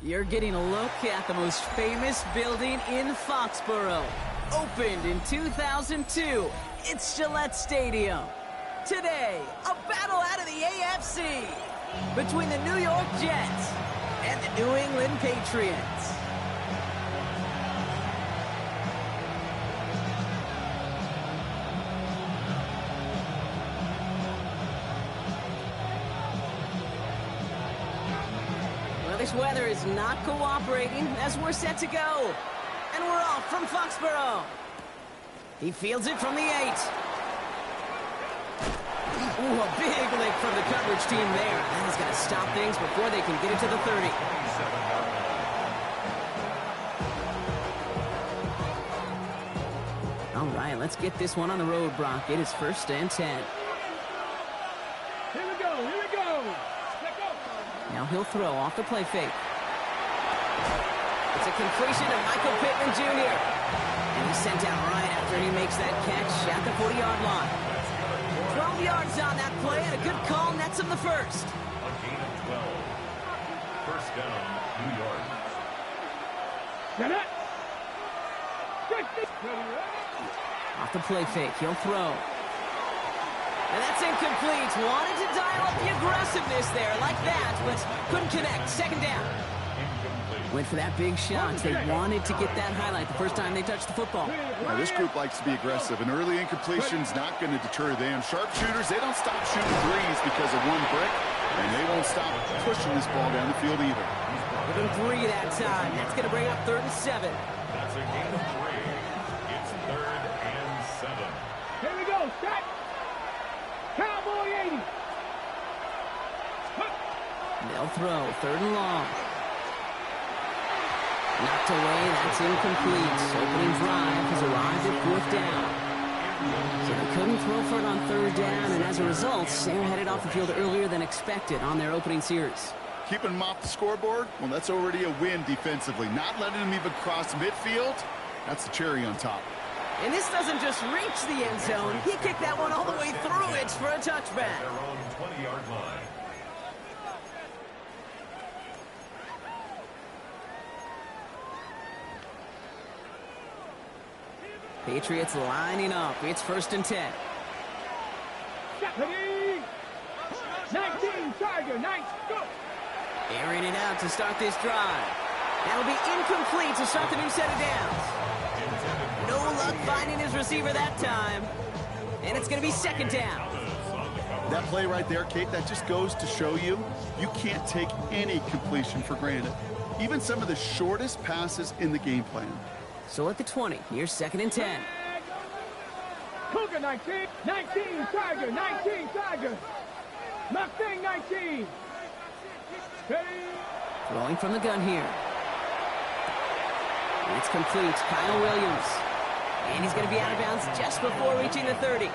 You're getting a look at the most famous building in Foxborough. Opened in 2002, it's Gillette Stadium. Today, a battle out of the AFC between the New York Jets and the New England Patriots. Well, this weather is not cooperating as we're set to go. And we're off from Foxborough. He fields it from the 8. Ooh, a big lick from the coverage team there. That is going to stop things before they can get it to the 30. All right, let's get this one on the road, Brock. It is 1st and 10. Here we go, here we go. Now he'll throw off the play fake. It's a completion to Michael Pittman Jr. And he's sent out right after he makes that catch at the 40-yard line. 12 yards on that play, and a good call nets him the first. A gain of 12. First down, New York. Get it. Off the play fake, he'll throw. And that's incomplete. Wanted to dial up the aggressiveness there like that, but couldn't connect. 2nd down. Went for that big shot. They wanted to get that highlight the first time they touched the football. Now, this group likes to be aggressive. An early incompletion's not going to deter them. Sharpshooters, they don't stop shooting threes because of one brick, and they won't stop pushing this ball down the field either. Give him 3 that time. That's going to bring up 3rd and 7. That's a gain of 3. It's 3rd and 7. Here we go, set. Cowboy 80. They'll throw. 3rd and long. Knocked away, that's incomplete. Opening drive has arrived at 4th down. So they couldn't throw for it on 3rd down, and as a result, they're headed off the field earlier than expected on their opening series. Keeping them off the scoreboard, well, that's already a win defensively. Not letting them even cross midfield, that's the cherry on top. And this doesn't just reach the end zone. He kicked that one all the way through it for a touchback. Their own 20-yard line. Patriots lining up. It's 1st and 10. 19, Tiger, 9, go. Airing it out to start this drive. That'll be incomplete to start the new set of downs. No luck finding his receiver that time. And it's going to be 2nd down. That play right there, Kate, that just goes to show you, you can't take any completion for granted. Even some of the shortest passes in the game plan. So at the 20, here's 2nd and 10. Cougar 19, 19, Tiger, 19, Tiger. Mustang 19. Throwing from the gun here. It's complete. Kyle Williams. And he's going to be out of bounds just before reaching the 30.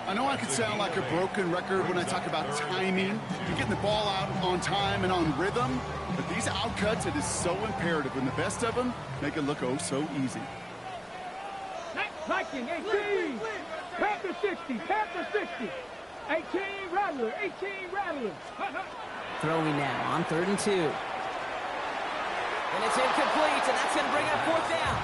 I know I could sound like a broken record when I talk about timing and getting the ball out on time and on rhythm, but these outcuts, it is so imperative, and the best of them make it look oh so easy. Viking 18, Panther 60, Panther 60, 18 Rattler, 18 Rattler. Throwing now on 3rd and 2. And it's incomplete, and that's going to bring up 4th down.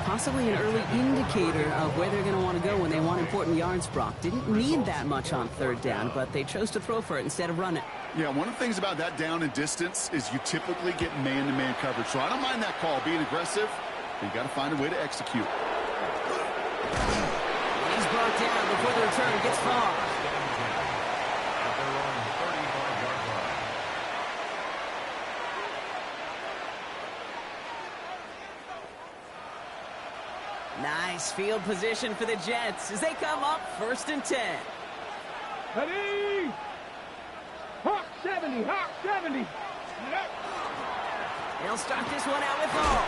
Possibly an early indicator of where they're going to want to go when they want important yards, Brock. Didn't need that much on 3rd down, but they chose to throw for it instead of run it. Yeah, one of the things about that down and distance is you typically get man-to-man coverage. So I don't mind that call, being aggressive, but you got to find a way to execute. He's brought down before the return gets far. At their own 35-yard line. Nice field position for the Jets as they come up 1st and 10. Ready? Hawk 70, Hawk 70. They'll start this one out with all.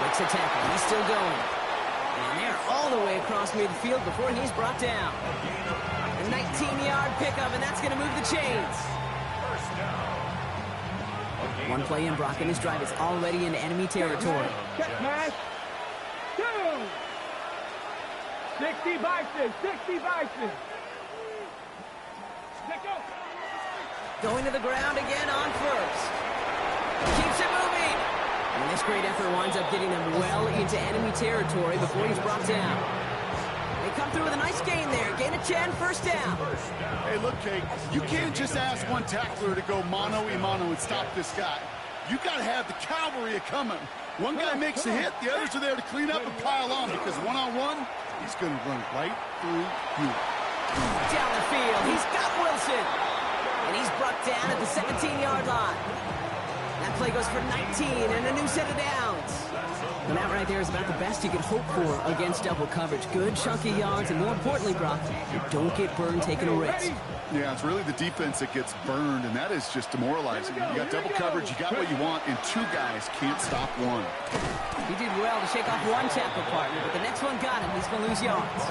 Makes a tackle. He's still going. And they're all the way across midfield before he's brought down. A 19-yard pickup, and that's going to move the chains. First down. One play in, Brock, and this drive is already in enemy territory. Check match. 2. 60 Bison, 60 Bison. Let go. Going to the ground again on 1st. Keeps it moving. And this great effort winds up getting them well into enemy territory before he's brought down. They come through with a nice gain there. Gain of 10, first down. Hey, look, Kate, you can't just ask one tackler to go mano-a-mano and stop this guy. You got to have the cavalry coming. One guy makes a hit, the others are there to clean up and pile on, because one-on-one, he's going to run right through you. Down the field, he's got Wilson. And he's brought down at the 17-yard line. That play goes for 19 and a new set of downs. And that right there is about the best you could hope for against double coverage. Good chunky yards, and more importantly, Brock, you don't get burned taking a risk. Yeah, it's really the defense that gets burned, and that is just demoralizing. You got double coverage, you got what you want, and two guys can't stop one. He did well to shake off one tackle partner, but the next one got him. He's going to lose yards.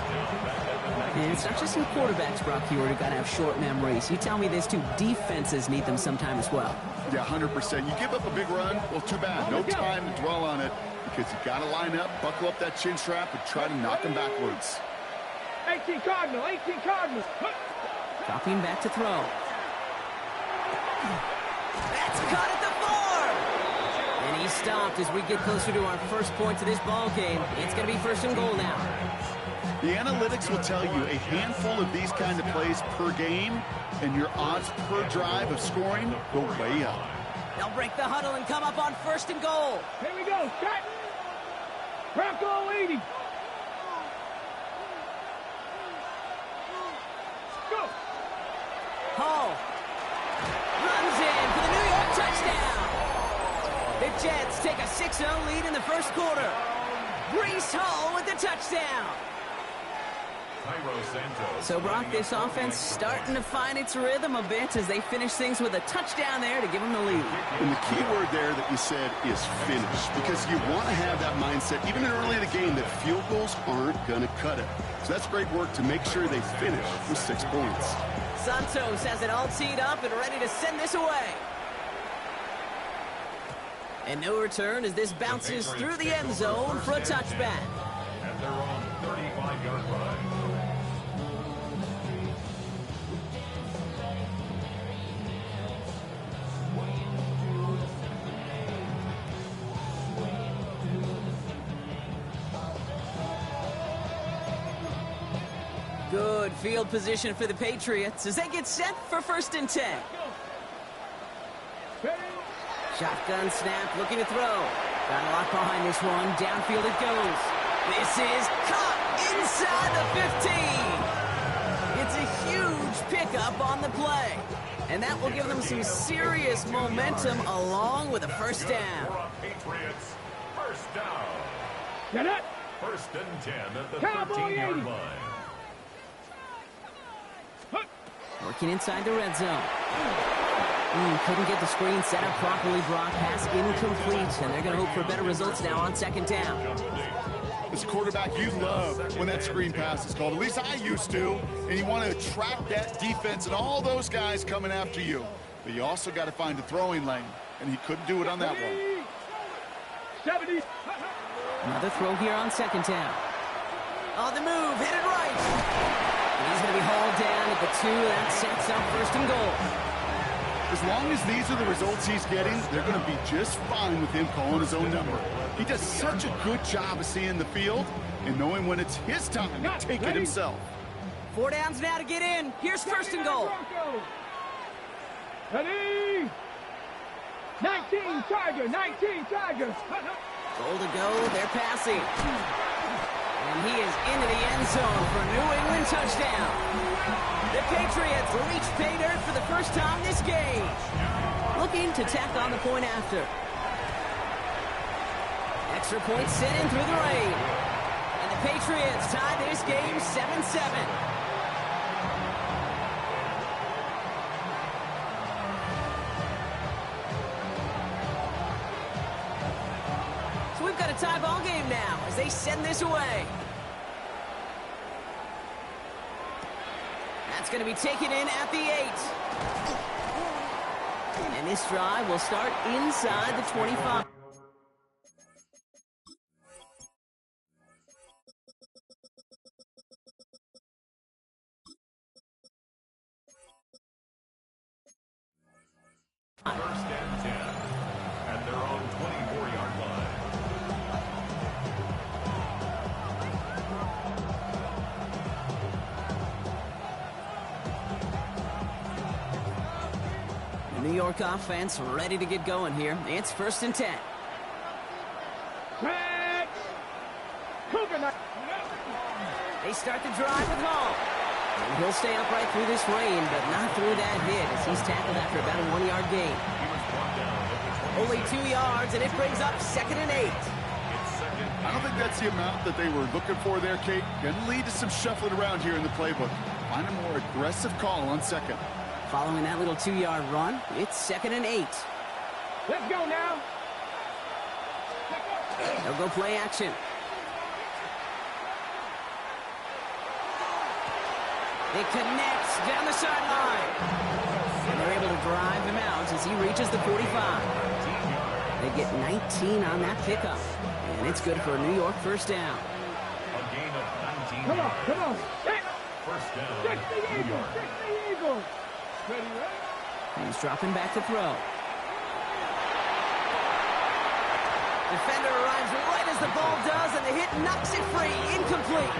And it's not just in quarterbacks, Brock, you already got to have short memories. You tell me this too, defenses need them sometime as well. Yeah, 100%. You give up a big run, well, too bad. No time to dwell on it, because you got to line up, buckle up that chin strap, and try to knock them backwards. 18 Cardinal, 18 Cardinal. Dropping back to throw. That's caught at the 4! And he's stopped as we get closer to our first point to this ball game. It's going to be first and goal now. The analytics will tell you a handful of these kind of plays per game, and your odds per drive of scoring go way up. They'll break the huddle and come up on first and goal. Here we go, shot. Bronco 80. Go. Hall runs in for the New York touchdown. The Jets take a 6-0 lead in the first quarter. Breece Hall with the touchdown. So, Brock, this offense starting to find its rhythm a bit as they finish things with a touchdown there to give them the lead. And the key word there that you said is finish, because you want to have that mindset, even early in the game, that field goals aren't going to cut it. So that's great work to make sure they finish with 6 points. Santos has it all teed up and ready to send this away. And no return as this bounces through the end zone for a touchback. At their own 35-yard line. Good field position for the Patriots as they get set for first and 10. Shotgun snap, looking to throw. Got a lot behind this one. Downfield it goes. This is caught inside the 15. It's a huge pickup on the play. And that will give them some serious momentum along with a first down. Patriots, first down. Get it. First and 10 at the Cowboy 13-yard 80. line. Working inside the red zone. Couldn't get the screen set up properly, Brock. Pass incomplete, and they're going to hope for better results now on second down. As a quarterback, you love when that screen pass is called. At least I used to. And you want to attract that defense and all those guys coming after you. But you also got to find the throwing lane, and he couldn't do it on that one. 70. Another throw here on second down. On the move, hit it right. And he's going to be hauled down at the 2. That sets up first and goal. As long as these are the results he's getting, they're going to be just fine with him calling his own number. He does such a good job of seeing the field and knowing when it's his time to take it himself. 4 downs now to get in. Here's first and goal. Ready. 19 Tiger, 19 Tiger. Goal to go. They're passing. And he is into the end zone for a New England touchdown. The Patriots reach pay dirt for the first time this game. Looking to tack on the point after. Extra point sent in through the rain. And the Patriots tie this game 7-7. So we've got a tie ball game now as they send this away. That's going to be taken in at the 8. And this drive will start inside the 25. First and 10. New York offense ready to get going here. It's 1st and 10. They start the drive with Hall. And he'll stay upright through this rain, but not through that hit as he's tackled after about a 1-yard gain. Only 2 yards, and it brings up 2nd and 8. I don't think that's the amount that they were looking for there, Kate. Going to lead to some shuffling around here in the playbook. Find a more aggressive call on 2nd. Following that little 2-yard run, it's 2nd and 8. Let's go now. They'll go play action. It connects down the sideline. And they're able to drive him out as he reaches the 45. They get 19 on that pickup. And it's good for a New York 1st down. A gain of 19 Come on, yards. come on. 1st down, 60 New Eagles, York. 60 Eagles. Ready, ready? He's dropping back to throw. Defender arrives right as the ball does, and the hit knocks it free. Incomplete.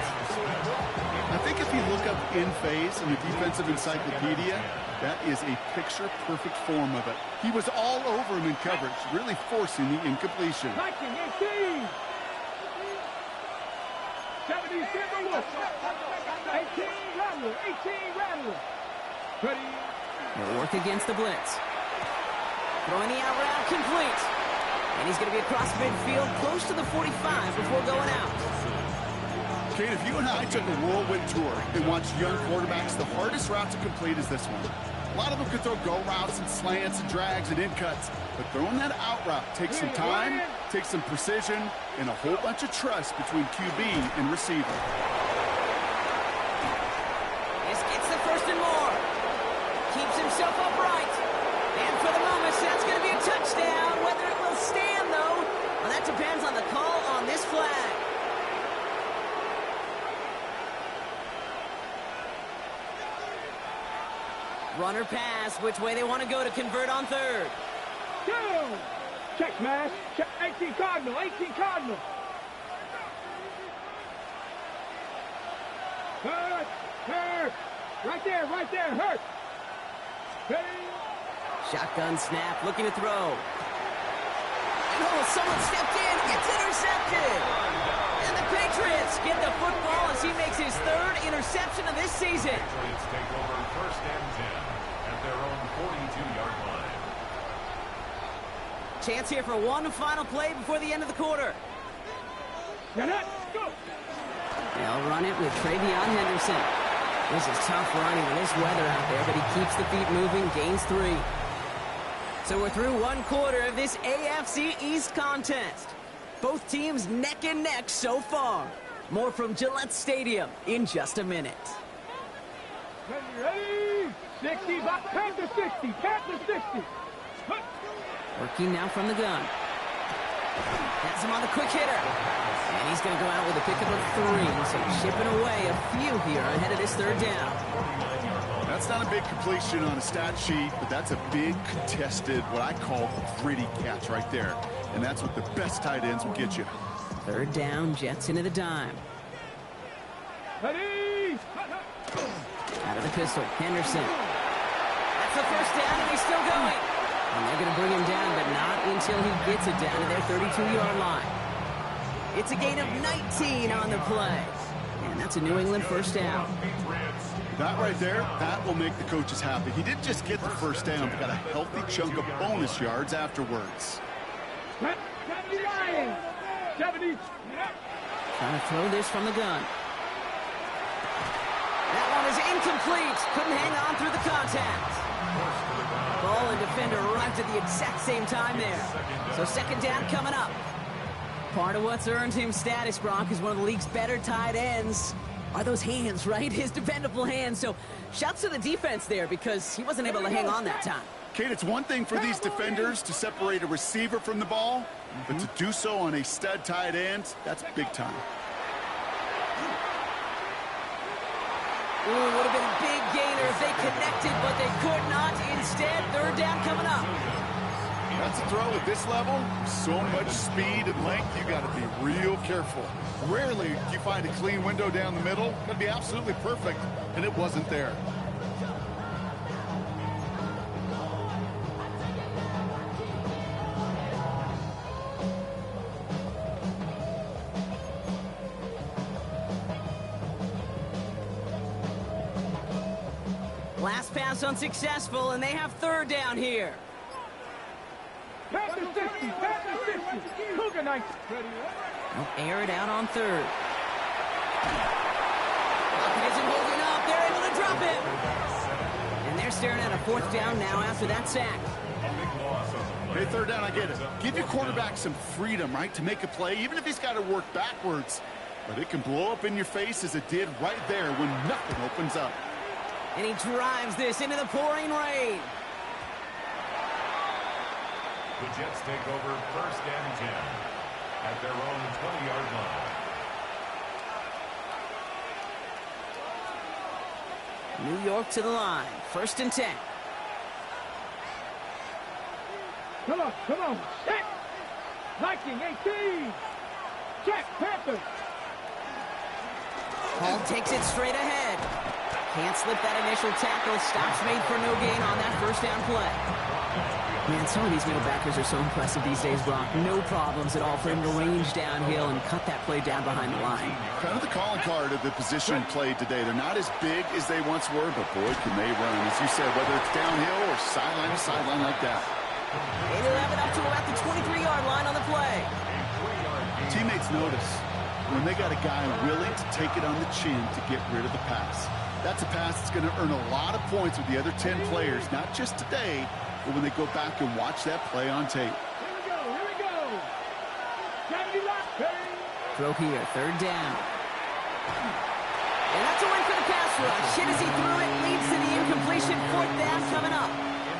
I think if you look up in phase in the defensive encyclopedia, that is a picture-perfect form of it. He was all over him in coverage, really forcing the incompletion. 19, 18. 77 Wolf. 18 Rattler, 18 Rattler. Ready? They'll work against the blitz. Throwing the out route complete. And he's going to be across midfield close to the 45 before going out. Kate, if you and I took a whirlwind tour and watched young quarterbacks, the hardest route to complete is this one. A lot of them could throw go routes and slants and drags and in cuts, but throwing that out route takes some time, takes some precision, and a whole bunch of trust between QB and receiver. This gets the 1st and more. Keeps himself upright. And for the moment, that's going to be a touchdown. Whether it will stand, though, well, that depends on the call on this flag. Runner pass, which way they want to go to convert on 3rd. Go! Check smash. Check 18 Cardinal, 18 Cardinal. Hurt, hurt. Right there, hurt. Ready? Shotgun snap, looking to throw. And someone stepped in, it's intercepted. And the Patriots get the football as he makes his 3rd interception of this season. Patriots take over 1st and 10 at their own 42-yard line. Chance here for one final play before the end of the quarter. Get it, go. They'll run it with Travion Henderson. This is tough running with this weather out there, but he keeps the feet moving, gains 3. So we're through 1 quarter of this AFC East contest. Both teams neck and neck so far. More from Gillette Stadium in just a minute. Ready? 60, Panther 60, Panther 60. Working now from the gun. Has him on the quick hitter. And he's going to go out with a pickup of 3. So chipping away a few here ahead of this 3rd down. That's not a big completion on a stat sheet, but that's a big contested, what I call gritty catch right there. And that's what the best tight ends will get you. 3rd down, Jets into the dime. Ready? Out of the pistol, Henderson. That's the 1st down, and he's still going. And they're going to bring him down, but not until he gets it down to their 32-yard line. It's a gain of 19 on the play. And that's a New England 1st down. That right there, that will make the coaches happy. He didn't just get the 1st down, but got a healthy chunk of bonus yards afterwards. 70 Lions. 70. Trying to throw this from the gun. That one is incomplete. Couldn't hang on through the contact. Ball and defender arrived at the exact same time there. So 2nd down coming up. Part of what's earned him status, Brock, is one of the league's better tight ends. Are those hands, right? His dependable hands. So shouts to the defense there because he wasn't able to hang on that time. Kate, it's one thing for these defenders to separate a receiver from the ball, but to do so on a stud tight end, that's big time. Ooh, would have been a big gainer if they connected, but they could not. Instead, 3rd down coming up. That's a throw at this level. So much speed and length, you got to be real careful. Rarely do you find a clean window down the middle. That'd be absolutely perfect, and it wasn't there. Last pass unsuccessful, and they have third down here. Panther 60, Panther 60. Cougar Knights. They'll air it out on third. Pocket isn't holding up. They're able to drop it. And they're staring at a fourth down now after that sack. Hey, third down, I get it. Give your quarterback some freedom, right, to make a play, even if he's got to work backwards. But it can blow up in your face as it did right there when nothing opens up. And he drives this into the pouring rain. The Jets take over first and 10 at their own 20-yard line. New York to the line. First and 10. Come on, come on. Set. Viking 18. Check, Panther. Hall takes it straight ahead. Can't slip that initial tackle. Stops made for no gain on that first down play. Man, some of these middle backers are so impressive these days, Brock. No problems at all for him to range downhill and cut that play down behind the line. Kind of the calling card of the position played today. They're not as big as they once were, but boy, can they run. As you said, whether it's downhill or sideline to sideline like that. They'll have it up to about the 23-yard line on the play. Teammates notice when they got a guy willing to take it on the chin to get rid of the pass. That's a pass that's going to earn a lot of points with the other 10 players, not just today, but when they go back and watch that play on tape. Here we go. Sandy Lock. Throw here, third down. And that's a win for the pass rush. Hit as he threw it, leads to the incompletion. Fourth down coming up.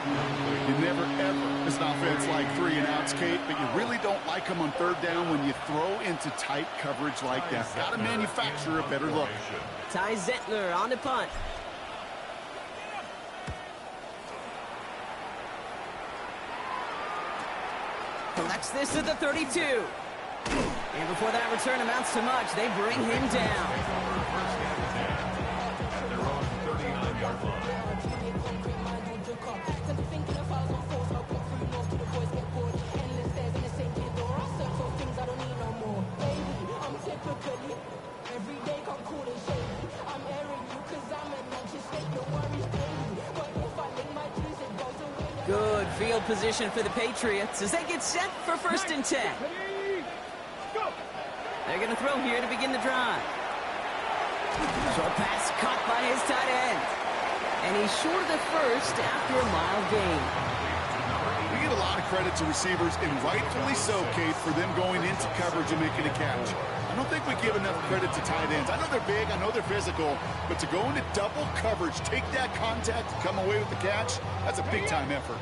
You never, ever miss an offense like 3 and outs, Kate, but you really don't like them on third down when you throw into tight coverage like that. Got to manufacture a better look. Ty Zettler on the punt. Collects this at the 32. And before that return amounts to much, they bring him down. At their own 39-yard line. Good field position for the Patriots as they get set for first and 10. They're going to throw here to begin the drive. Short pass caught by his tight end. And he's short of the first after a mild gain. We get a lot of credit to receivers, and rightfully so, Kate, for them going into coverage and making a catch. I don't think we give enough credit to tight ends. I know they're big, I know they're physical, but to go into double coverage, take that contact, and come away with the catch, that's a big-time effort.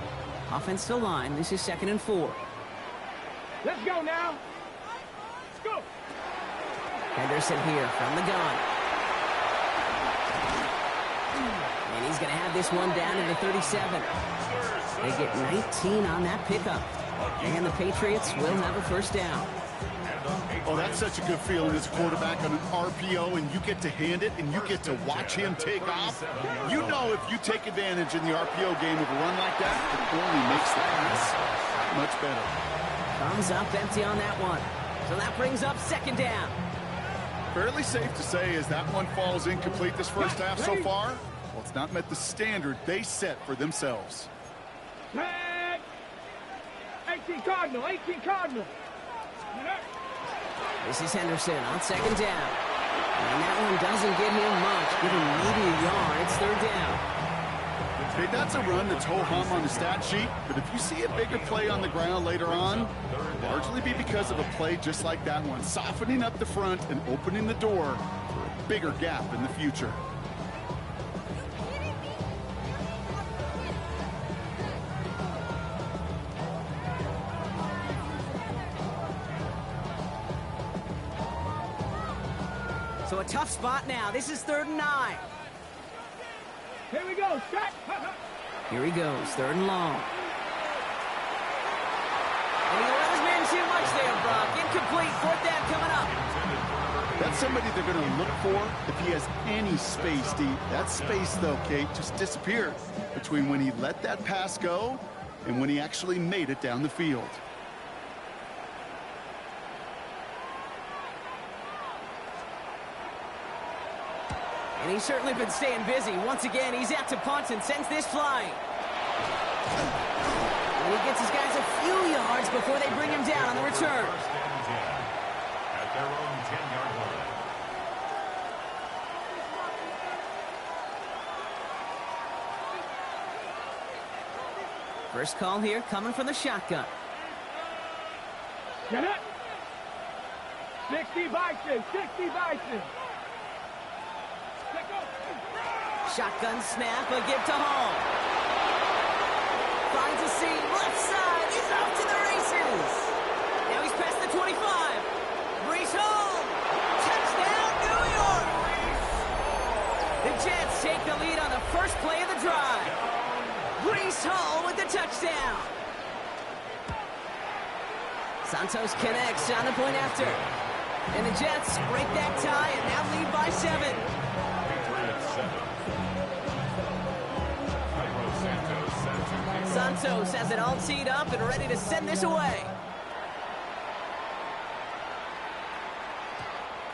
Offensive line, this is 2nd and 4. Let's go now. Let's go. Henderson here from the gun. And he's going to have this one down in the 37. They get 19 on that pickup. And the Patriots will have a first down. Oh, that's such a good feeling as a quarterback on an RPO, and you get to hand it, and you get to watch him take off. You know if you take advantage in the RPO game of a run like that, it only makes the pass much better. Thumbs up empty on that one. So that brings up 2nd down. Fairly safe to say as that one falls incomplete this first half so far, well, it's not met the standard they set for themselves. 18 Cardinal, 18 Cardinal. This is Henderson on 2nd down. And that one doesn't get him much. Give him maybe a yard. It's 3rd down. Hey, that's a run that's ho-hum on the stat sheet, but if you see a bigger play on the ground later on, it'll largely be because of a play just like that one, softening up the front and opening the door for a bigger gap in the future. So a tough spot now. This is 3rd and 9. Here we go. Shot. Here he goes. 3rd and long. And he let his man too much there, Brock. Incomplete. 4th down coming up. That's somebody they're going to look for if he has any space deep. That space, though, Kate, just disappeared between when he let that pass go and when he actually made it down the field. And he's certainly been staying busy. Once again, he's out to punt and sends this flying. And he gets his guys a few yards before they bring him down on the return. First and 10 at their own 10-yard line. First call here coming from the shotgun. Get it. 60 Bison, 60 Bison. Shotgun snap, a give to Hall. Finds a seam, left side, he's off to the races. Now he's past the 25. Brees Hall, touchdown New York. The Jets take the lead on the first play of the drive. Brees Hall with the touchdown. Santos connects on the point after. And the Jets break that tie and now lead by 7. Patriots 7. Santos has it all teed up and ready to send this away.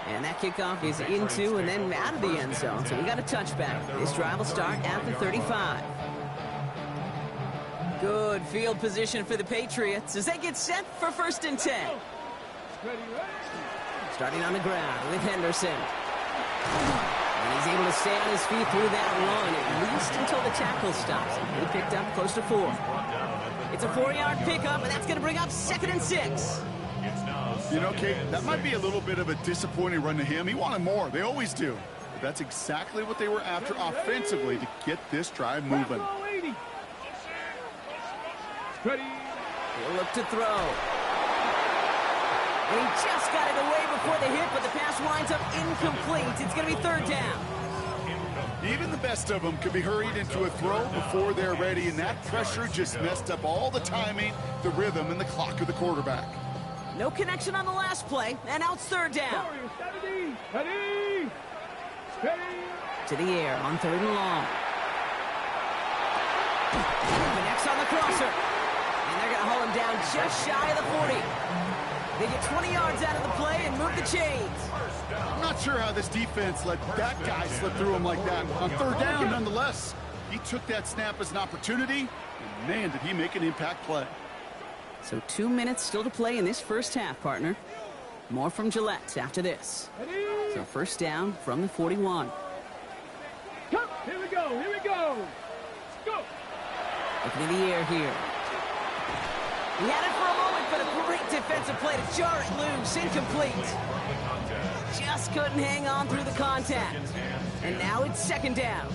And that kickoff is into and then out of the end zone. So we got a touchback. This drive will start at the 35. Good field position for the Patriots as they get set for first and 10. Starting on the ground with Henderson. And he's able to stay on his feet through that run, at least until the tackle stops. He picked up close to 4. It's a 4-yard pickup, and that's going to bring up 2nd and 6. You know, Kate, that might be a little bit of a disappointing run to him. He wanted more. They always do. But that's exactly what they were after offensively to get this drive moving. He'll look to throw. And he just got it away before the hit, but the pass winds up incomplete. It's going to be 3rd down. Even the best of them could be hurried into a throw before they're ready, and that pressure just messed up all the timing, the rhythm, and the clock of the quarterback. No connection on the last play, and now it's 3rd down. To the air on 3rd and long. Connects on the crosser. And they're going to hold him down just shy of the 40. They get 20 yards out of the play and move the chains. I'm not sure how this defense let that guy slip through him like that. On 3rd down, nonetheless, he took that snap as an opportunity, and man, did he make an impact play. So 2 minutes still to play in this first half, partner. More from Gillette after this. So first down from the 41. Come, here we go, here we go. Go. Looking in the air here. He had it for a moment, but a great defensive play to jar it loose. Incomplete. Just couldn't hang on through the contact. And now it's 2nd down.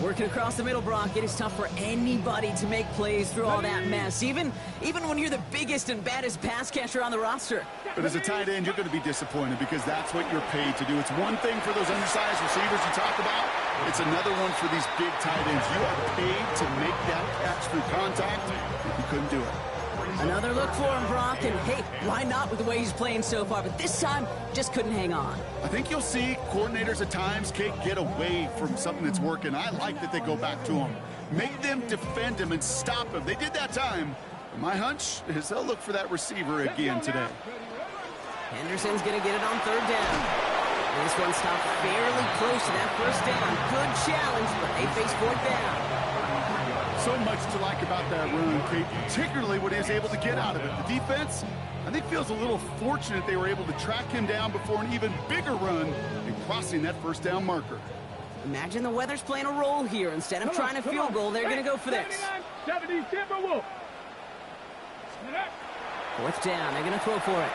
Working across the middle, Brock, it is tough for anybody to make plays through all that mess, even when you're the biggest and baddest pass catcher on the roster. But as a tight end, you're going to be disappointed because that's what you're paid to do. It's one thing for those undersized receivers you talk about. It's another one for these big tight ends. You are paid to make that catch through contact. You couldn't do it. Another look for him, Brock, and hey, why not with the way he's playing so far? But this time, just couldn't hang on. I think you'll see coordinators at times can't get away from something that's working. I like that they go back to him. Make them defend him and stop him. They did that time. My hunch is they'll look for that receiver again today. Henderson's going to get it on 3rd down. This one stopped fairly close to that first down. Good challenge, but they face 4th down. So much to like about that run, Kate, particularly what he was able to get out of it. The defense, I think, feels a little fortunate they were able to track him down before an even bigger run and crossing that first down marker. Imagine the weather's playing a role here. Instead of trying a field goal, they're going to go for this. 70 Timberwolves. 4th down, they're going to throw for it.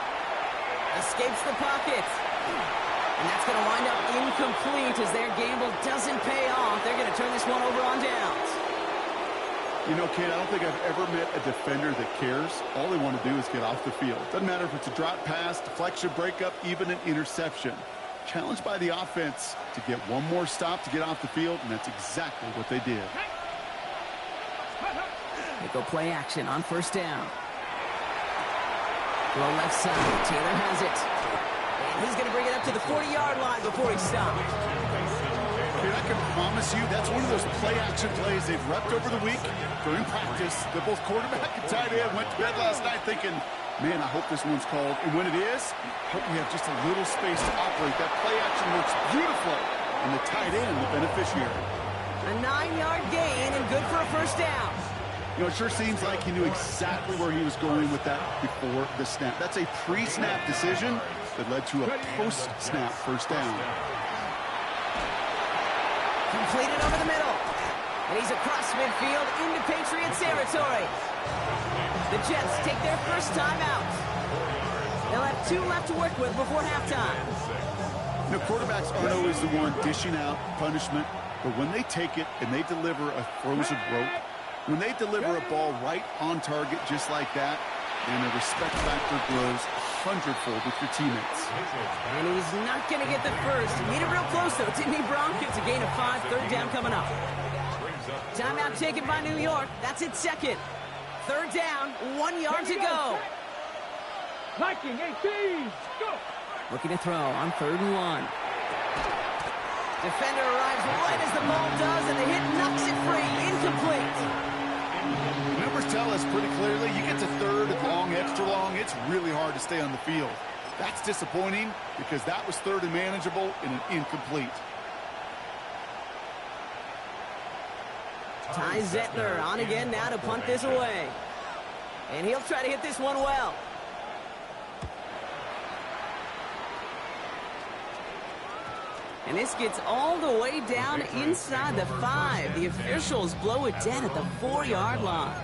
Escapes the pocket. And that's going to wind up incomplete as their gamble doesn't pay off. They're going to turn this one over on downs. You know, Kate, I don't think I've ever met a defender that cares. All they want to do is get off the field. Doesn't matter if it's a drop pass, deflection, breakup, even an interception. Challenged by the offense to get one more stop to get off the field, and that's exactly what they did. They go play action on 1st down. Throw left side. Taylor has it. And he's going to bring it up to the 40-yard line before he stopped. Dude, I can promise you that's one of those play-action plays they've repped over the week during practice. That both quarterback and tight end went to bed last night thinking, man, I hope this one's called. And when it is, I hope we have just a little space to operate. That play-action works beautifully and the tight end the beneficiary. A 9-yard gain and good for a first down. You know, it sure seems like he knew exactly where he was going with that before the snap. That's a pre-snap decision that led to a post-snap first down. Completed over the middle. And he's across midfield into Patriots territory. The Jets take their first time out. They'll have 2 left to work with before halftime. You know, quarterbacks aren't always the one dishing out punishment, but when they take it and they deliver a frozen rope, when they deliver a ball right on target just like that, and the respect factor grows 100-fold with your teammates. And he's not going to get the first. He made it real close, though, didn't he, Bronk? It's a gain of 5, third down coming up. Timeout taken by New York. That's its second. Third down, 1 yard to go. Viking 18, go. Looking to throw on 3rd and 1. Defender arrives right as the ball does, and the hit knocks it free. Incomplete. The numbers tell us pretty clearly, you get to 3rd and long, extra long, it's really hard to stay on the field. That's disappointing because that was 3rd and manageable and an incomplete. Ty Zettler on again now to punt this away. And he'll try to hit this one well. And this gets all the way down inside the 5. The officials blow it dead at the 4-yard line.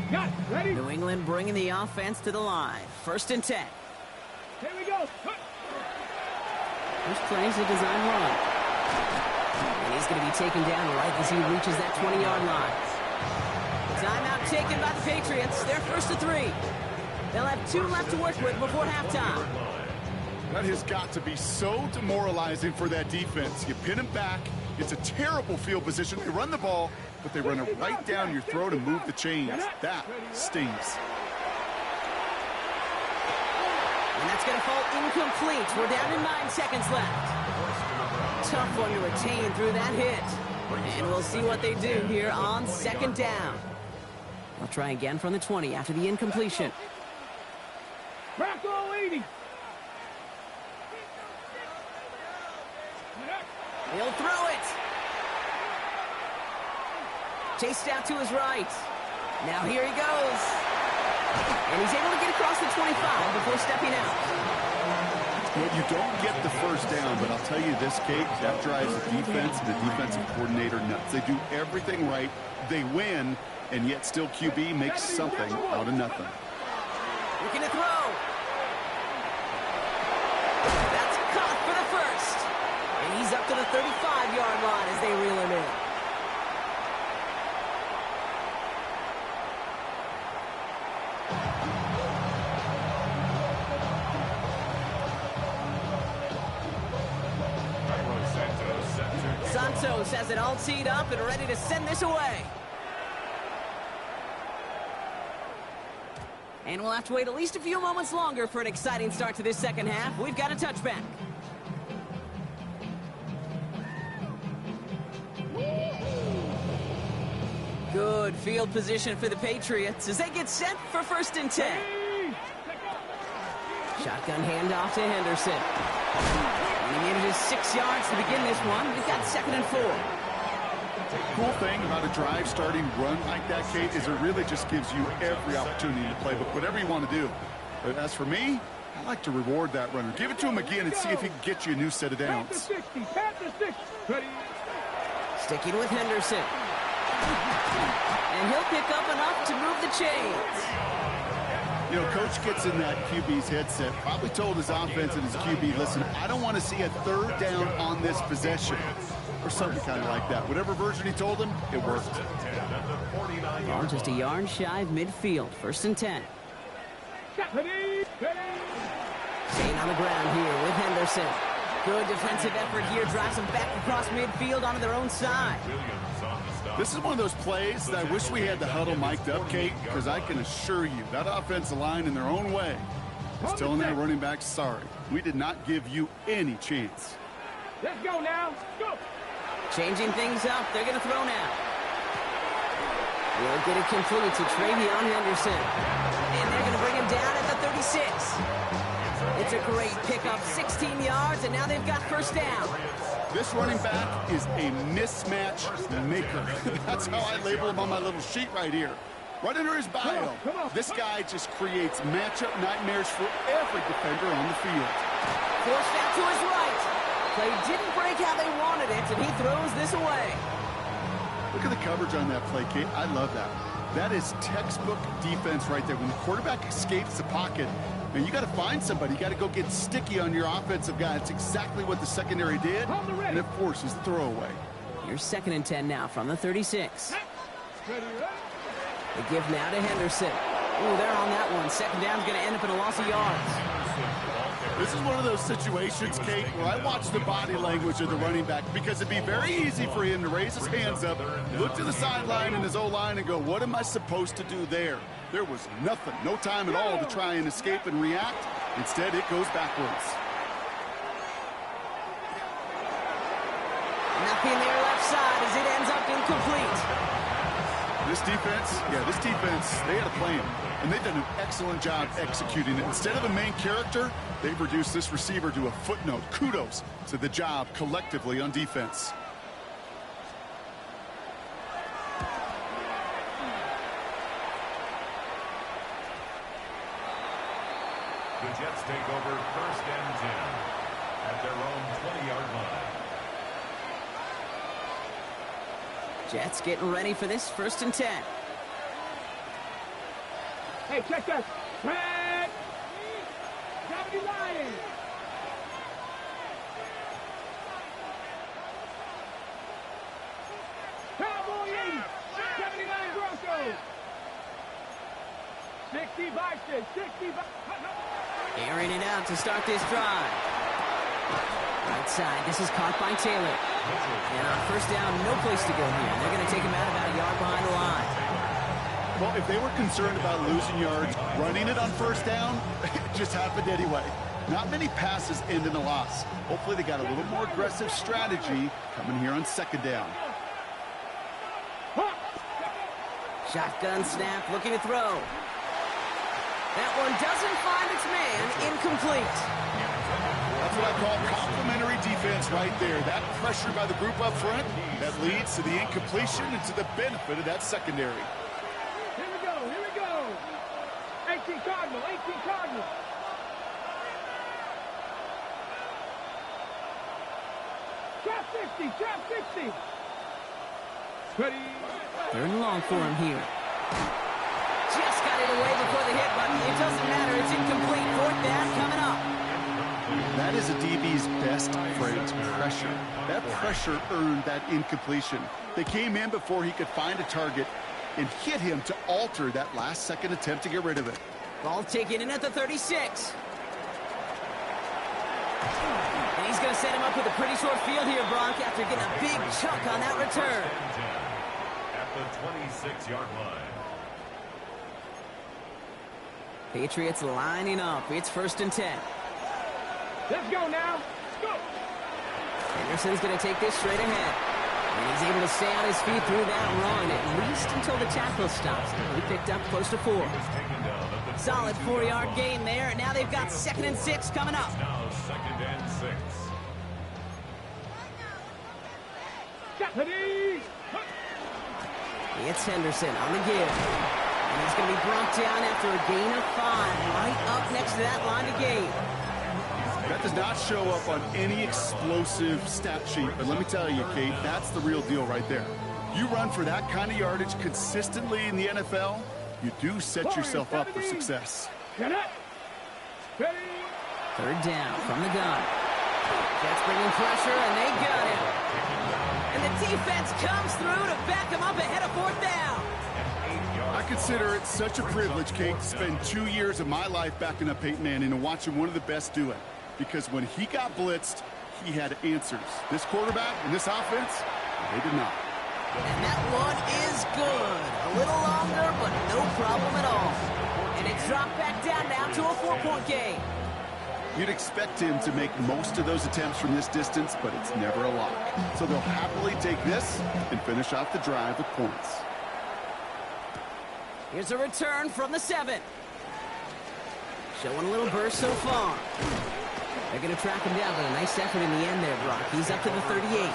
Got it. Ready? New England bringing the offense to the line. 1st and 10. Here we go. First play is a design run. And he's going to be taken down right as he reaches that 20-yard line. Timeout taken by the Patriots. They're 1st and 3. They'll have 2 left to work with before halftime. That has got to be so demoralizing for that defense. You pin him back. It's a terrible field position. They run the ball, but they run it right down your throat and move the chains. That stings. And that's going to fall incomplete. We're down to 9 seconds left. Tough one to retain through that hit. And we'll see what they do here on 2nd down. They'll try again from the 20 after the incompletion. Bracco 80. He'll throw it. Chased out to his right. Now here he goes. And he's able to get across the 25 before stepping out. Well, you don't get the first down, but I'll tell you this, Kate, that drives the defense and the defensive coordinator nuts. They do everything right. They win, and yet still QB makes something out of nothing. Looking to throw. That's caught for the first. And he's up to the 35-yard line as they reel him in. Santos has it all teed up and ready to send this away. And we'll have to wait at least a few moments longer for an exciting start to this second half. We've got a touchback. Good field position for the Patriots as they get set for 1st and 10. Shotgun handoff to Henderson. And he manages 6 yards to begin this one. We've got 2nd and 4. Cool thing about a drive starting run like that, Kate, is it really just gives you every opportunity to play, but whatever you want to do. But as for me, I like to reward that runner. Give it to him again and see if he can get you a new set of downs. Sticking with Henderson. And he'll pick up enough to move the chains. You know, Coach gets in that QB's headset, probably told his offense and his QB, listen, I don't want to see a 3rd down on this possession. Or something kind of like that. Whatever version he told him, it worked. Ball just a yard shy of midfield. 1st and 10. Staying on the ground here with Henderson. Good defensive effort here. Drives them back across midfield onto their own side. This is one of those plays that I wish we had the huddle mic'd up, Kate, because I can assure you that offensive line in their own way He's telling that running back, sorry, we did not give you any chance. Let's go now. Go. Changing things up. They're going to throw now. Will get it complete to Travion Henderson. And they're going to bring him down at the 36. It's a great pickup, 16 yards, and now they've got first down. This running back is a mismatch maker. That's how I label him on my little sheet right here. Right under his bio, this guy just creates matchup nightmares for every defender on the field. Forced out to his right. Play didn't break how they wanted it, and he throws this away. Look at the coverage on that play, Kate. I love that. That is textbook defense right there. When the quarterback escapes the pocket, and you got to find somebody. You got to go get sticky on your offensive guy. It's exactly what the secondary did, and it forces the throwaway. Here's 2nd and 10 now from the 36. The give now to Henderson. Ooh, they're on that one. 2nd down's going to end up in a loss of yards. This is one of those situations, Kate, where I watch the body language of the running back because it'd be very easy for him to raise his hands up, look to the sideline and his O-line and go, what am I supposed to do there? There was nothing, no time at all to try and escape and react. Instead, it goes backwards. Nothing there left side as it ends up incomplete. This defense, they had a plan, and they've done an excellent job executing it. Instead of a main character, they've reduced this receiver to a footnote. Kudos to the job collectively on defense. The Jets take over 1st and 10 at their own 20-yard line. Jets getting ready for this 1st and 10. Hey, check that. Red. Deputy Lion. Cowboy 80. 79 Broncos. 60 Vikings. 60 Airing it out to start this drive. Right side, this is caught by Taylor. And on 1st down, no place to go here. They're going to take him out about a yard behind the line. Well, if they were concerned about losing yards, running it on 1st down, it just happened anyway. Not many passes end in a loss. Hopefully they got a little more aggressive strategy coming here on 2nd down. Shotgun snap, looking to throw. That one doesn't find its man, incomplete. That's what I call complimentary defense right there. That pressure by the group up front, that leads to the incompletion and to the benefit of that secondary. Here we go. 18 Cardinal. Trap 60. Ready. 3rd and long for him here. Just got it away before the hit button. It doesn't matter. It's incomplete. 4th down coming up. That is a DB's best phrase, pressure. That pressure earned that incompletion. They came in before he could find a target and hit him to alter that last-second attempt to get rid of it. Ball taken in at the 36. And he's going to set him up with a pretty short field here, Bronk, after getting a big chunk on that return. At the 26-yard line. Patriots lining up. It's 1st and 10. Let's go now. Go. Henderson's going to take this straight ahead. And he's able to stay on his feet through that run, at least until the tackle stops. He picked up close to 4. Solid 4-yard gain there. Now they've got 2nd and 6 coming up. Now 2nd and 6. Deputy. It's Henderson on the give. And he's going to be brought down after a gain of 5, right up next to that line of gain. That does not show up on any explosive stat sheet, but let me tell you, Kate, that's the real deal right there. You run for that kind of yardage consistently in the NFL, you do set yourself up for success. Get it. Ready. 3rd down from the gun. Jets bringing pressure, and they got him. And the defense comes through to back him up ahead of 4th down. I consider it such a privilege, Kate, to spend 2 years of my life backing up Peyton Manning and watching one of the best do it. Because when he got blitzed, he had answers. This quarterback and this offense, they did not. And that one is good. A little longer, but no problem at all. And it's dropped back down now to a 4-point game. You'd expect him to make most of those attempts from this distance, but it's never a lock. So they'll happily take this and finish off the drive with points. Here's a return from the 7. Showing a little burst so far. They're going to track him down, but a nice effort in the end there, Brock. He's up to the 38.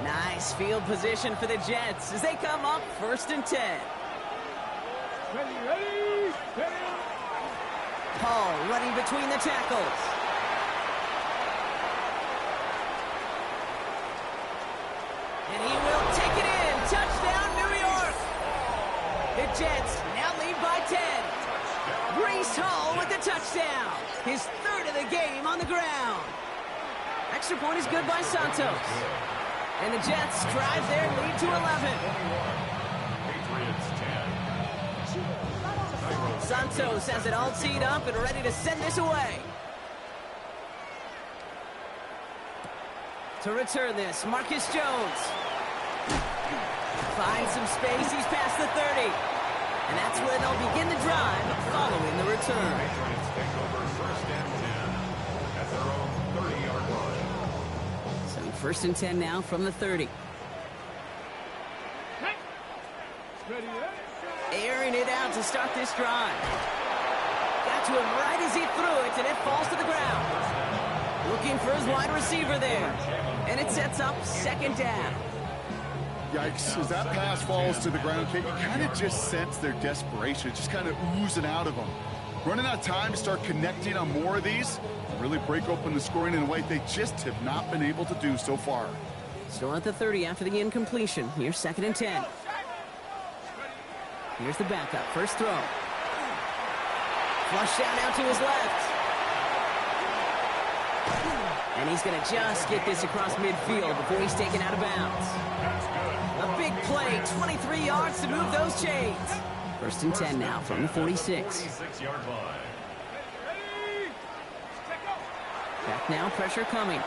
Nice field position for the Jets as they come up 1st and 10. Ready. Paul running between the tackles. And he will take it in. Touchdown, New York. The Jets now lead by 10. Breece Hall with the touchdown. His 3rd of the game on the ground. Extra point is good by Santos. And the Jets drive their lead to 11. Patriots 10. Santos has it all teed up and ready to send this away. To return this, Marcus Jones. Finds some space, he's past the 30. And that's where they'll begin the drive following the return. Patriots take over 1st and 10 at their own 30-yard line. So 1st and 10 now from the 30. Ready. Airing it out to start this drive. Got to him right as he threw it, and it falls to the ground. Looking for his wide receiver there. And it sets up 2nd down. Yikes, as that pass falls to the ground, Kate, you kind of just sense their desperation, just kind of oozing out of them. Running out of time to start connecting on more of these, and really break open the scoring in a way they just have not been able to do so far. Still at the 30 after the incompletion. Here's 2nd and 10. Here's the backup. First throw. Flush down out to his left. And he's going to just get this across midfield before he's taken out of bounds. A big play, 23 yards to move those chains. 1st and 10 now from the 46. 46-yard line. Back now, pressure coming.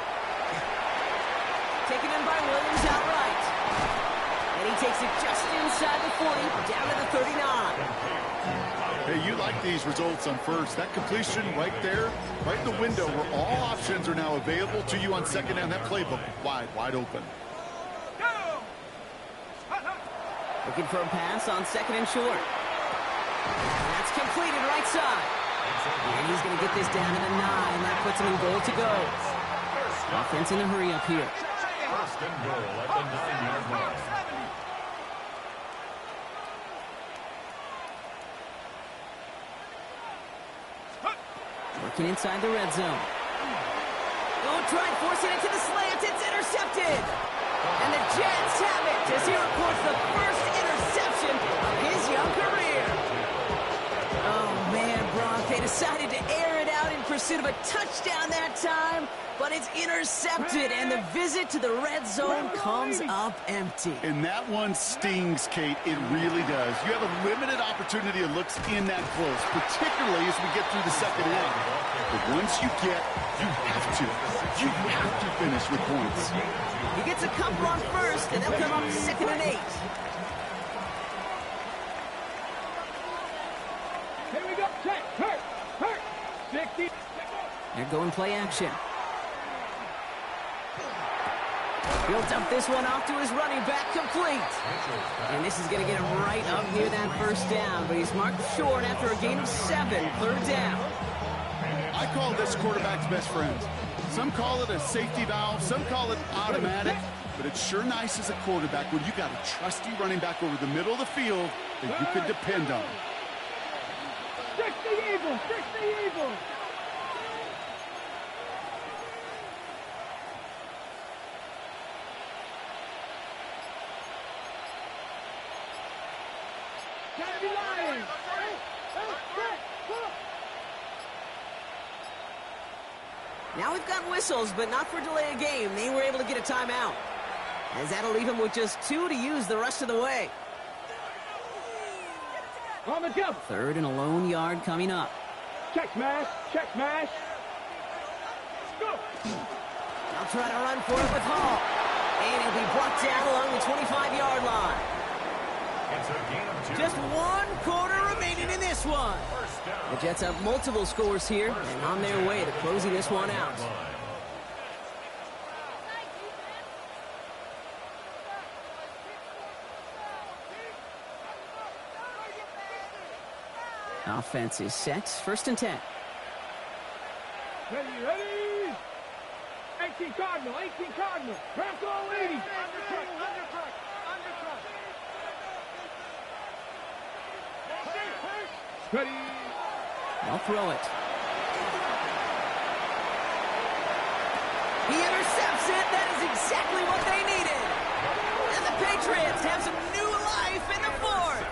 Taken in by Williams outright. And he takes it just inside the 40, down to the 39. Hey, you like these results on first. That completion right there, right in the window where all options are now available to you on 2nd down. That playbook wide open. Looking for a pass on 2nd and short. And that's completed right side. And he's going to get this down to the 9. That puts him in goal to go. Offense in a hurry up here. 1st and goal at the 9-yard line. Working inside the red zone. Oh, tried forcing it to the slant. It's intercepted. And the Jets have it as he reports the first interception of his young career. Oh, man, Brock, they decided to air it out in pursuit of a touchdown that time, but it's intercepted, and the visit to the red zone comes up empty. And that one stings, Kate. It really does. You have a limited opportunity of looks in that close, particularly as we get through the 2nd half. But once you have to finish with points. He gets a couple on first, and they'll come up 2nd and 8. Here we go. Check. Hurt. 60. They're going play action. He'll dump this one off to his running back, complete. And this is going to get him right up near that 1st down, but he's marked short after a gain of 7, 3rd down. I call this quarterback's best friend. Some call it a safety valve, some call it automatic, but it's sure nice as a quarterback when you got a trusty running back over the middle of the field that you can depend on. 60 Eagles. Gotta be lying. Now we've got whistles, but not for delay of game. They were able to get a timeout, as that'll leave him with just 2 to use the rest of the way. On the jump. 3rd and a lone yard coming up. Check smash. Go. They'll try to run for it with Hall. And he'll be brought down along the 25-yard line. It's a gain of 2. Just 1 quarter remaining in this one. The Jets have multiple scores here and on their way to closing this one out. Offense is set. 1st and 10. Ready, ready. 18 Cardinal, 18 Cardinal. Press all 80. Undercut. Ready. They'll throw it. He intercepts it. That is exactly what they needed. And the Patriots have some new life in the 4th.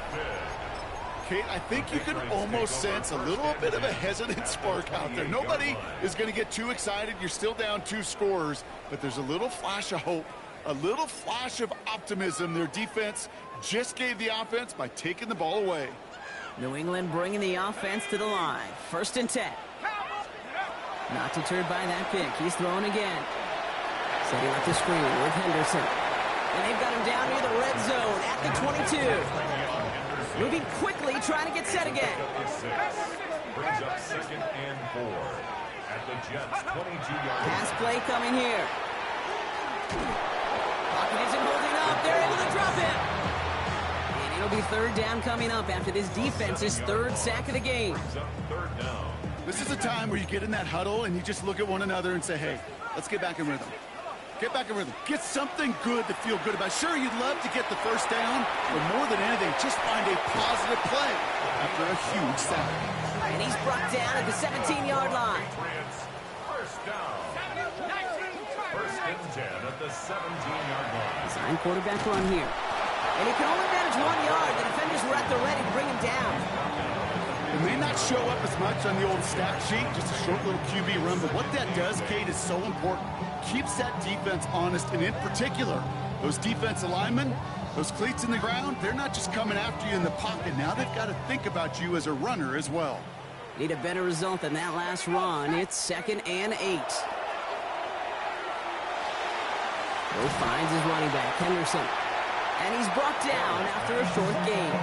Kate, I think you can almost sense a little bit of a hesitant spark out there. Nobody is going to get too excited. You're still down 2 scores, but there's a little flash of hope, a little flash of optimism. Their defense just gave the offense by taking the ball away. New England bringing the offense to the line. 1st and 10. Not deterred by that pick. He's throwing again. Setting up the screen with Henderson. And they've got him down near the red zone at the 22. Moving quickly, trying to get set again. Brings up 2nd and 4 at the Jets' 22-yard line. Pass play coming here. Pocket isn't holding up. They're able to drop him. And it'll be 3rd down coming up after this defense's 3rd sack of the game. Brings up 3rd down. This is a time where you get in that huddle and you just look at one another and say, hey, let's get back in rhythm. Get back in rhythm. Get something good to feel good about. Sure, you'd love to get the 1st down, but more than anything, just find a positive play after a huge sack. And he's brought down at the 17-yard line. Patriots, 1st down. 1st and 10 at the 17-yard line. Design quarterback run here. And he can only manage 1 yard. The defenders were at the ready to bring him down. It may not show up as much on the old stat sheet, just a short little QB run, but what that does, Kate, is so important. Keeps that defense honest, and in particular, those defensive linemen, those cleats in the ground, they're not just coming after you in the pocket. Now they've got to think about you as a runner as well. Need a better result than that last run. It's 2nd and 8. Bo finds his running back, Henderson. And he's brought down after a short gain.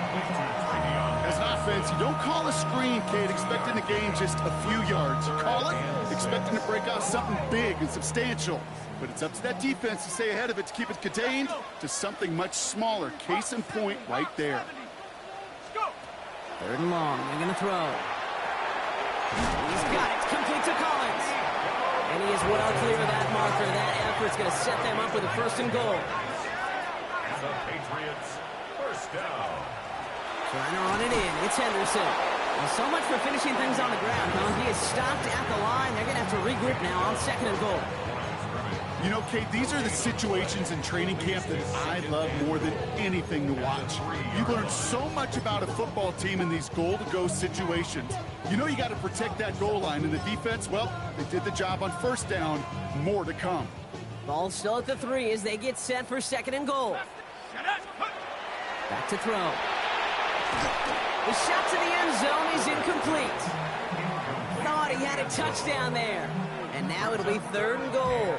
As an offense, you don't call a screen, Kate, expecting to gain just a few yards. You call it expecting to break out something big and substantial. But it's up to that defense to stay ahead of it, to keep it contained to something much smaller. Case in point right there. 3rd and long. They're going to throw. He's got it. Complete to Collins. And he is well clear of that marker. That effort's going to set them up with a 1st and goal. The Patriots, 1st down. Trying to run it in. It's Henderson. Well, so much for finishing things on the ground, huh? He is stopped at the line. They're going to have to regroup now on 2nd and goal. You know, Kate, these are the situations in training camp that I love more than anything to watch. You learn so much about a football team in these goal-to-go situations. You know you got to protect that goal line, and the defense, well, they did the job on 1st down. More to come. Ball still at the 3 as they get set for 2nd and goal. Back to throw. The shot to the end zone is incomplete. Thought he had a touchdown there. And now it'll be 3rd and goal.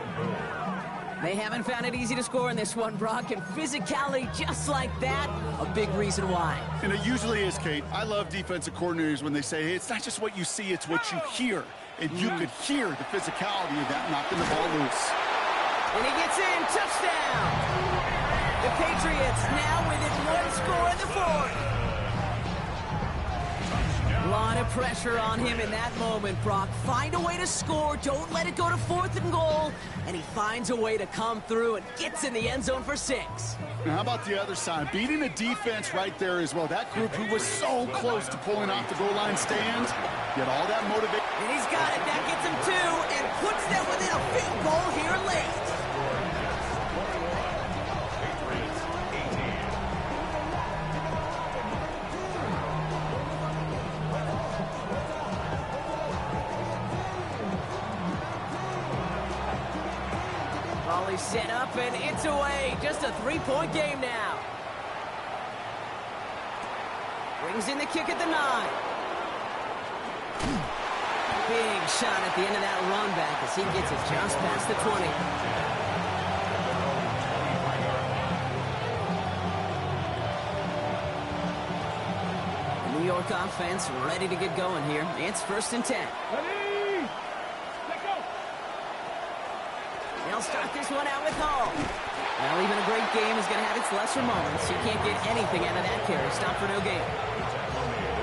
They haven't found it easy to score in this one, Brock, and physicality just like that, a big reason why. And it usually is, Kate. I love defensive coordinators when they say, hey, it's not just what you see, it's what you hear. And you could hear the physicality of that knocking the ball loose. And he gets in, touchdown! The Patriots now within 1 score in the 4th. A lot of pressure on him in that moment, Brock. Find a way to score. Don't let it go to 4th and goal. And he finds a way to come through and gets in the end zone for 6. Now, how about the other side? Beating a defense right there as well. That group who was so close to pulling off the goal line stand, get all that motivation. And he's got it. That gets him 2 and puts them within a field goal here late. Volley set up, and it's away. Just a 3-point game now. Brings in the kick at the 9. Big shot at the end of that run back as he gets it just past the 20. York offense ready to get going here. It's 1st and 10. Ready? Let go. They'll start this one out with Hall. Well, even a great game is going to have its lesser moments. You can't get anything out of that carry. Stop for no gain.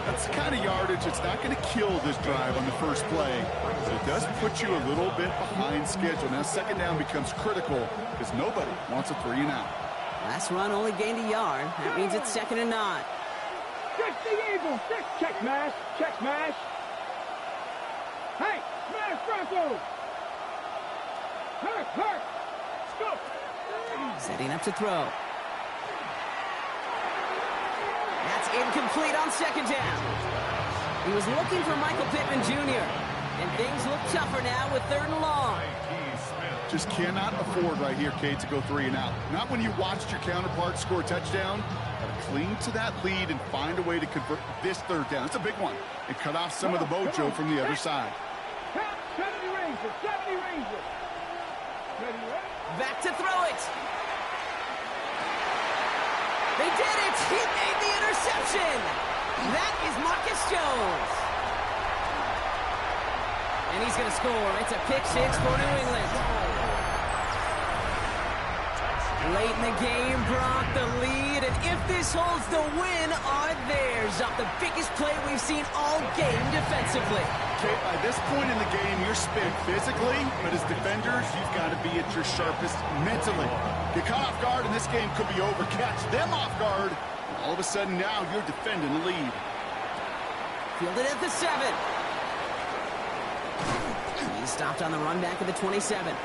That's the kind of yardage that's not going to kill this drive on the first play, but it does put you a little bit behind schedule. Now, 2nd down becomes critical because nobody wants a 3-and-out. Last run only gained a yard. That means it's 2nd and 9. Check the Eagles. Check smash. Check smash. Hey, smash Bronco. Hurt. Let's go. Setting up to throw. That's incomplete on 2nd down. He was looking for Michael Pittman Jr. And things look tougher now with 3rd and long. Just cannot afford right here, Kate, to go 3-and-out. Not when you watched your counterpart score a touchdown. Gotta cling to that lead and find a way to convert this 3rd down. It's a big one. And cut off some of the mojo from the other side. 70 Rangers. Back to throw it. They did it! He made the interception! That is Marcus Jones. And he's going to score. It's a pick-6 for New England. Late in the game, Brock the lead. And if this holds, the win are theirs off the biggest play we've seen all game defensively. Kate, by this point in the game, you're spent physically, but as defenders, you've got to be at your sharpest mentally. Get caught off guard, and this game could be over. Catch them off guard, and all of a sudden now you're defending the lead. Fielded at the 7. He stopped on the run back at the 27.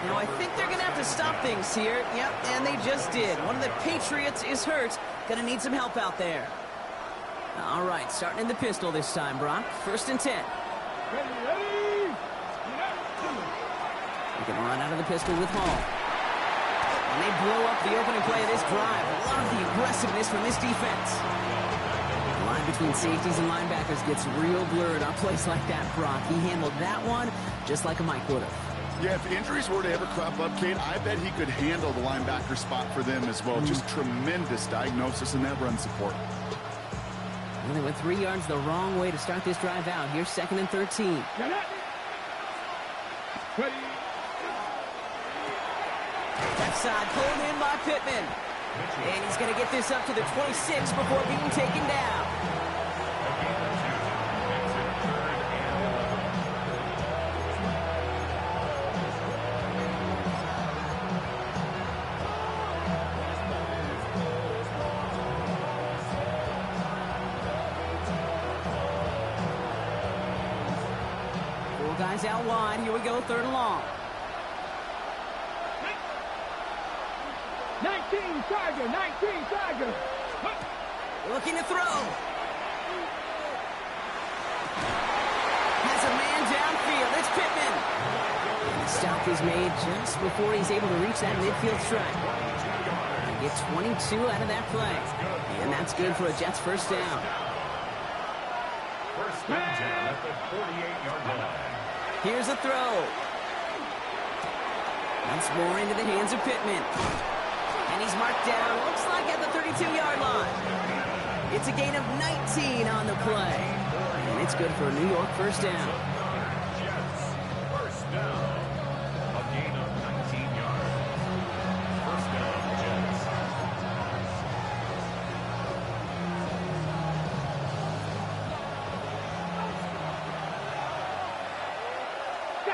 Now, I think they're going to have to stop things here. Yep, and they just did. One of the Patriots is hurt. Going to need some help out there. All right, starting in the pistol this time, Brock. 1st and 10. Ready. He can run out of the pistol with Hall. And they blow up the opening play of this drive. Love the aggressiveness from this defense. The line between safeties and linebackers gets real blurred on plays like that, Brock. He handled that one just like a Mike would have. Yeah, if injuries were to ever crop up, Kate, I bet he could handle the linebacker spot for them as well. Just tremendous diagnosis in that run support. Well, they went 3 yards the wrong way to start this drive out. Here's 2nd and 13. Ready. Left side pulled in by Pittman. And he's going to get this up to the 26 before being taken down. Guys out wide. Here we go, 3rd and long. 19 Tiger. Looking to throw. Has a man downfield. It's Pittman. And the stop is made just before he's able to reach that midfield strike. And get 22 out of that play. And that's good for a Jets 1st down. 1st and 10 at the 48-yard line. Here's a throw. Once more into the hands of Pittman. And he's marked down, looks like at the 32-yard line. It's a gain of 19 on the play. And it's good for a New York 1st down. Jets, 1st down. A gain of 19 yards. 1st down, Jets.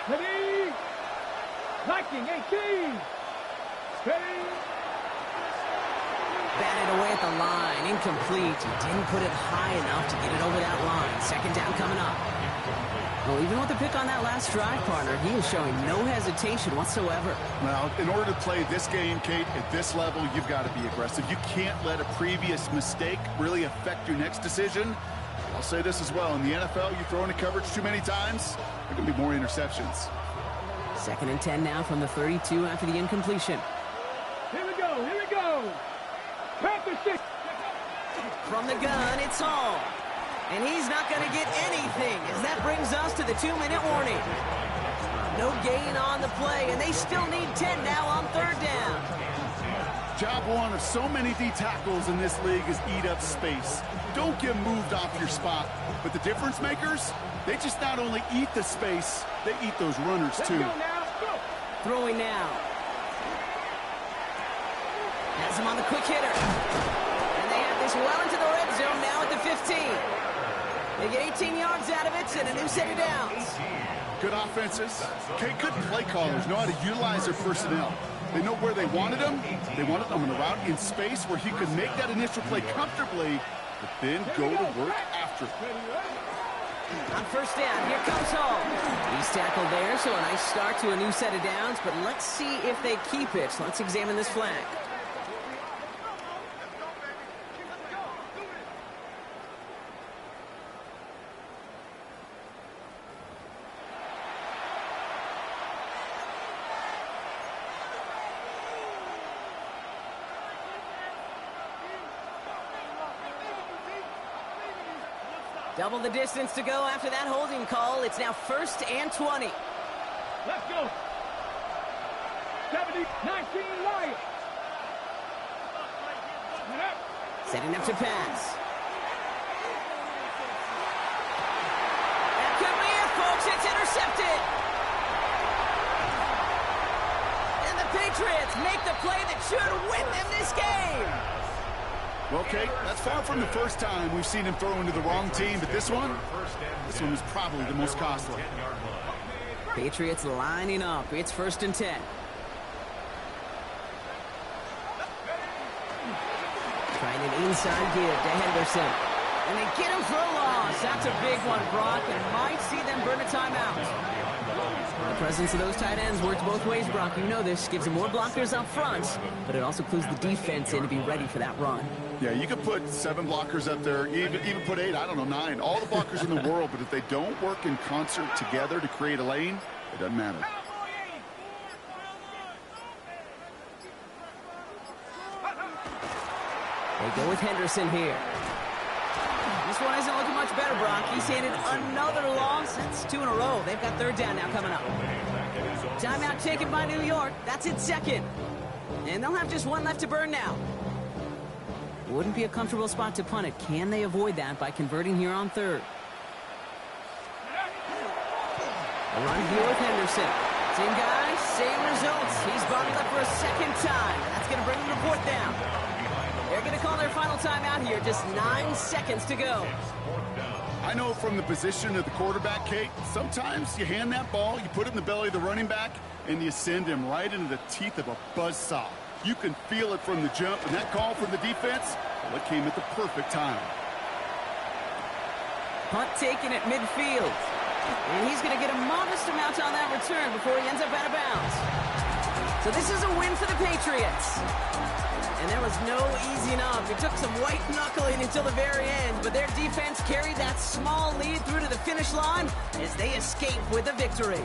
Ready. 19, 18. Ready. Batted away at the line, incomplete. He didn't put it high enough to get it over that line. 2nd down coming up. Well, even with the pick on that last drive, partner, he is showing no hesitation whatsoever. Well, in order to play this game, Kate, at this level, you've got to be aggressive. You can't let a previous mistake really affect your next decision. I'll say this as well. In the NFL, you throw into coverage too many times, there can be more interceptions. 2nd and 10 now from the 32 after the incompletion. Here we go. Panther 6. From the gun, it's Hall. And he's not going to get anything as that brings us to the 2-minute warning. No gain on the play, and they still need 10 now on 3rd down. Job one of so many D tackles in this league is eat up space. don't get moved off your spot. But the difference makers, they just not only eat the space, they eat those runners Let's too. go now. Go. Throwing now. Has him on the quick hitter. And they have this well into the red zone now at the 15. They get 18 yards out of it and a new set of downs. Good offenses. Okay, good play callers know how to utilize their personnel. They know where they wanted him. They wanted him on a route in space where he could make that initial play comfortably, but then go to work after. On first down, here comes home. He's tackled there, so a nice start to a new set of downs, but let's see if they keep it. Let's examine this flag. Double the distance to go after that holding call. It's now 1st and 20. Let's go. 70, 19 Lions. Setting up to pass. That could be it, folks. It's intercepted. And the Patriots make the play that should win them this game. Okay, that's far from the first time we've seen him throw into the wrong team, but this one is probably the most costly. Patriots lining up. It's 1st and 10. Trying an inside give to Henderson. And they get him for a loss. That's a big one, Brock, and might see them burn a timeout. The presence of those tight ends works both ways, Brock. You know this. Gives them more blockers up front, but it also clues the defense in to be ready for that run. Yeah, you could put 7 blockers up there, even put 8, I don't know, 9. All the blockers in the world, but if they don't work in concert together to create a lane, it doesn't matter. They go with Henderson here. This one isn't looking much better, Brock. He's handed another loss. That's 2 in a row. They've got 3rd down now coming up. Timeout taken by New York. That's its 2nd. And they'll have just 1 left to burn now. Wouldn't be a comfortable spot to punt it. Can they avoid that by converting here on 3rd? A run here with Henderson. Same guy, same results. He's brought it up for a 2nd time. That's going to bring them to 4th down. They're going to call their final timeout here. Just 9 seconds to go. I know from the position of the quarterback, Kate, sometimes you hand that ball, you put it in the belly of the running back, and you send him right into the teeth of a buzzsaw. You can feel it from the jump, and that call from the defense, well, it came at the perfect time. Punt taken at midfield. And he's going to get a modest amount on that return before he ends up out of bounds. So this is a win for the Patriots. And there was no easy enough. It took some white knuckling until the very end, but their defense carried that small lead through to the finish line as they escape with a victory.